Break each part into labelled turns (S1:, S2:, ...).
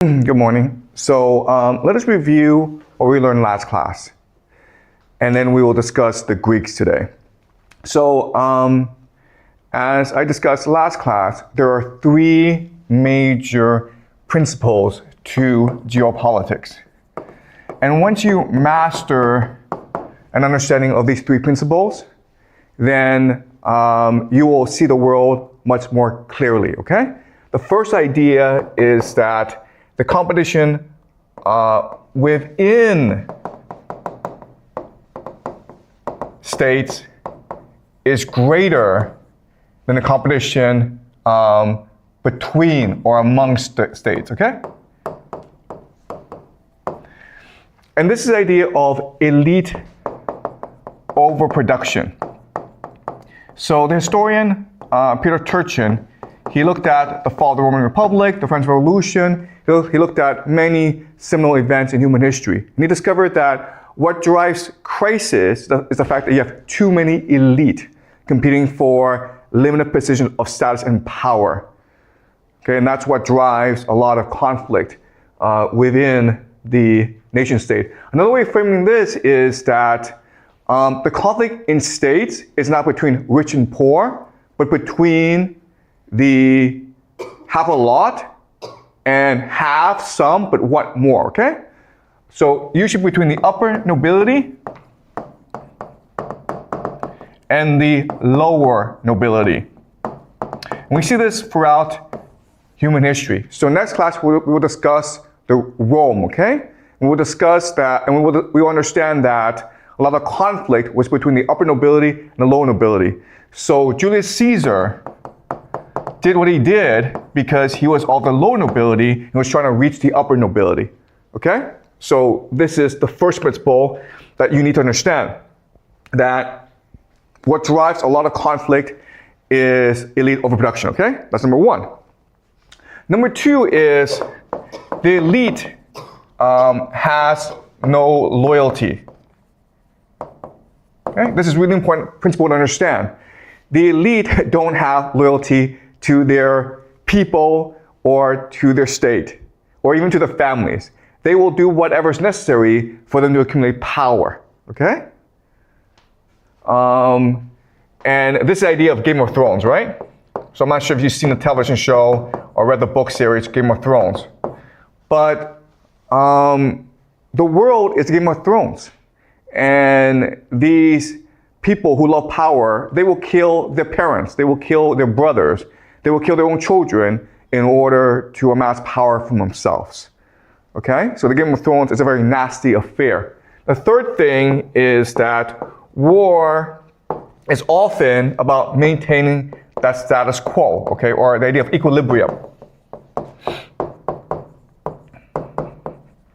S1: Good morning. So let us review what we learned last class, and then we will discuss the Greeks today. So as I discussed last class, there are three major principles to geopolitics. And once you master an understanding of these three principles, then you will see the world much more clearly, okay? The first idea is that the competition within states is greater than the competition between or amongst the states, okay? And this is the idea of elite overproduction. So the historian Peter Turchin, he looked at the fall of the Roman Republic, the French Revolution. He looked at many seminal events in human history. And he discovered that what drives crisis is the fact that you have too many elite competing for limited positions of status and power. Okay, and that's what drives a lot of conflict within the nation state. Another way of framing this is that the conflict in states is not between rich and poor, but between the have a lot and have some but want more, okay? So usually between the upper nobility and the lower nobility. And we see this throughout human history. So next class we will discuss the Rome, okay? And we'll discuss that, and we will understand that a lot of conflict was between the upper nobility and the lower nobility. So Julius Caesar did what he did because he was of the low nobility and was trying to reach the upper nobility, okay? So this is the first principle that you need to understand, that what drives a lot of conflict is elite overproduction, okay? That's number one. Number two is the elite has no loyalty. Okay? This is really important principle to understand. The elite don't have loyalty to their people or to their state or even to their families. They will do whatever is necessary for them to accumulate power, okay? And this idea of Game of Thrones, right? So I'm not sure if you've seen the television show or read the book series Game of Thrones, but the world is Game of Thrones. And these people who love power, they will kill their parents, they will kill their brothers, they will kill their own children in order to amass power for themselves. Okay? So the Game of Thrones is a very nasty affair. The third thing is that war is often about maintaining that status quo, okay, or the idea of equilibrium.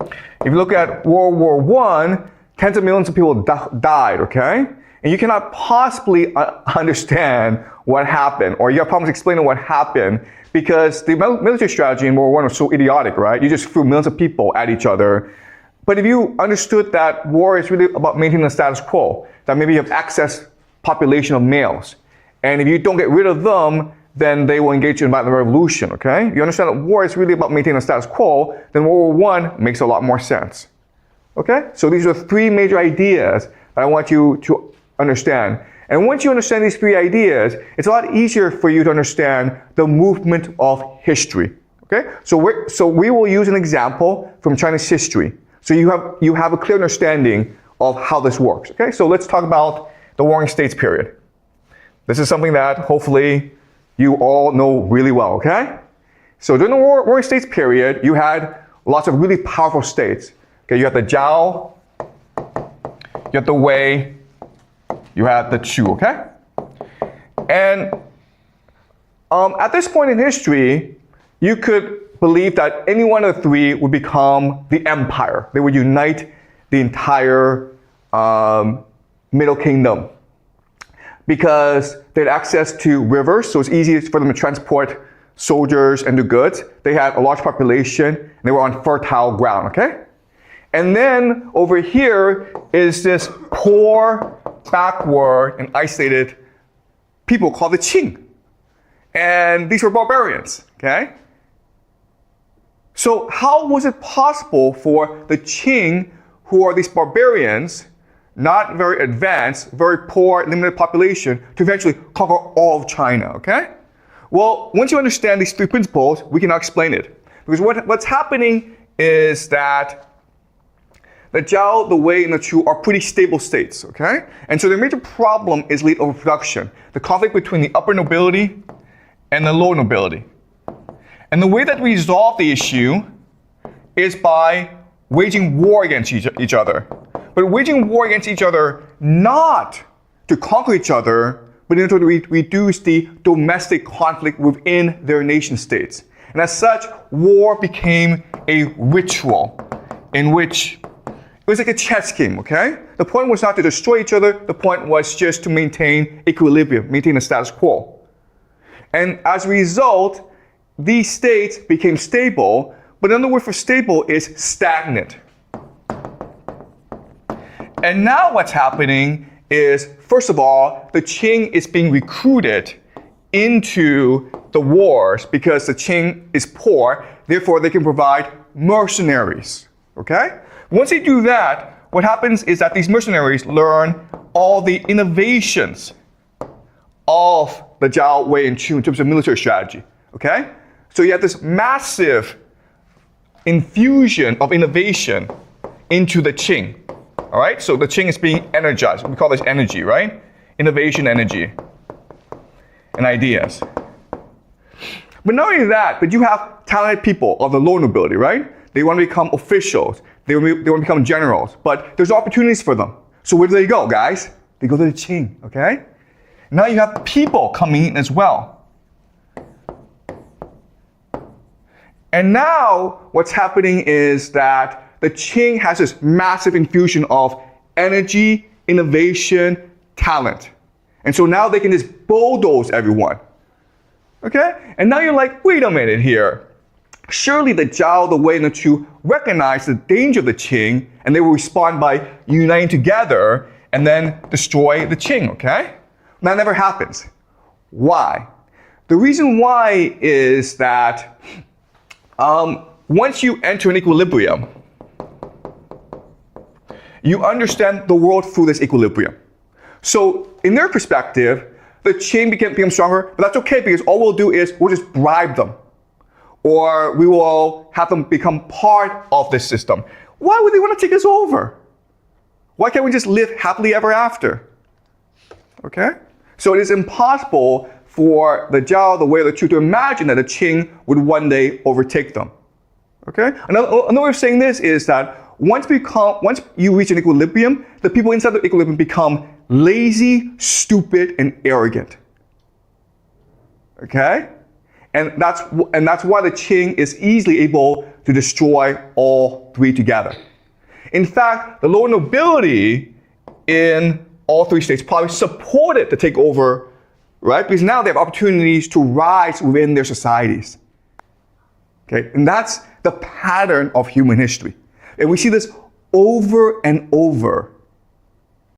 S1: If you look at World War I, tens of millions of people died, okay? And you cannot possibly understand what happened, or you have problems explaining what happened because the military strategy in World War I was so idiotic, right? You just threw millions of people at each other. But if you understood that war is really about maintaining the status quo, that maybe you have excess population of males, and if you don't get rid of them, then they will engage in violent revolution, okay? If you understand that war is really about maintaining the status quo, then World War I makes a lot more sense. Okay? So these are three major ideas that I want you to understand. And once you understand these three ideas, it's a lot easier for you to understand the movement of history. Okay? So we will use an example from Chinese history. So you have a clear understanding of how this works. Okay? So let's talk about the Warring States period. This is something that hopefully you all know really well, okay? So during the Warring States period, you had lots of really powerful states. Okay, you had the Zhao, you had the Wei, you had the Chu, okay? And at this point in history, you could believe that any one of the three would become the empire. They would unite the entire Middle Kingdom because they had access to rivers, so it's easy for them to transport soldiers and the goods. They had a large population, and they were on fertile ground, okay? And then over here is this poor, backward, and isolated people called the Qing. And these were barbarians, okay? So how was it possible for the Qing, who are these barbarians, not very advanced, very poor, limited population, to eventually conquer all of China, okay? Well, once you understand these three principles, we can now explain it. Because what's happening is that the Zhao, the Wei, and the Chu are pretty stable states, okay? And so their major problem is elite overproduction, the conflict between the upper nobility and the lower nobility. And the way that we resolve the issue is by waging war against each other. But waging war against each other not to conquer each other, but in order to reduce the domestic conflict within their nation states. And as such, war became a ritual in which it was like a chess game, okay? The point was not to destroy each other, the point was just to maintain equilibrium, maintain the status quo. And as a result, these states became stable, but another word for stable is stagnant. And now what's happening is, first of all, the Qing is being recruited into the wars because the Qing is poor, therefore they can provide mercenaries, okay? Once they do that, what happens is that these mercenaries learn all the innovations of the Zhao, Wei, and Chu in terms of military strategy, okay? So you have this massive infusion of innovation into the Qing, all right? So the Qing is being energized. We call this energy, right? Innovation energy and ideas. But not only that, but you have talented people of the lower nobility, right? They want to become officials. They want to become generals. But there's opportunities for them. So where do they go, guys? They go to the Qing, okay? Now you have people coming in as well. And now what's happening is that the Qing has this massive infusion of energy, innovation, talent. And so now they can just bulldoze everyone. Okay? And now you're like, wait a minute here. Surely the Zhao, the Wei, and the Chu recognize the danger of the Qing, and they will respond by uniting together and then destroy the Qing, okay? That never happens. Why? The reason why is that once you enter an equilibrium, you understand the world through this equilibrium. So in their perspective, the Qing becomes stronger, but that's okay because all we'll do is we'll just bribe them. Or we will have them become part of this system. Why would they want to take us over? Why can't we just live happily ever after? Okay? So it is impossible for the Zhao, the Wei, the Chu to imagine that the Qing would one day overtake them. Okay? Another way of saying this is that once you reach an equilibrium, the people inside the equilibrium become lazy, stupid, and arrogant. Okay? And that's why the Qing is easily able to destroy all three together. In fact, the lower nobility in all three states probably supported the takeover, right? Because now they have opportunities to rise within their societies. Okay? And that's the pattern of human history. And we see this over and over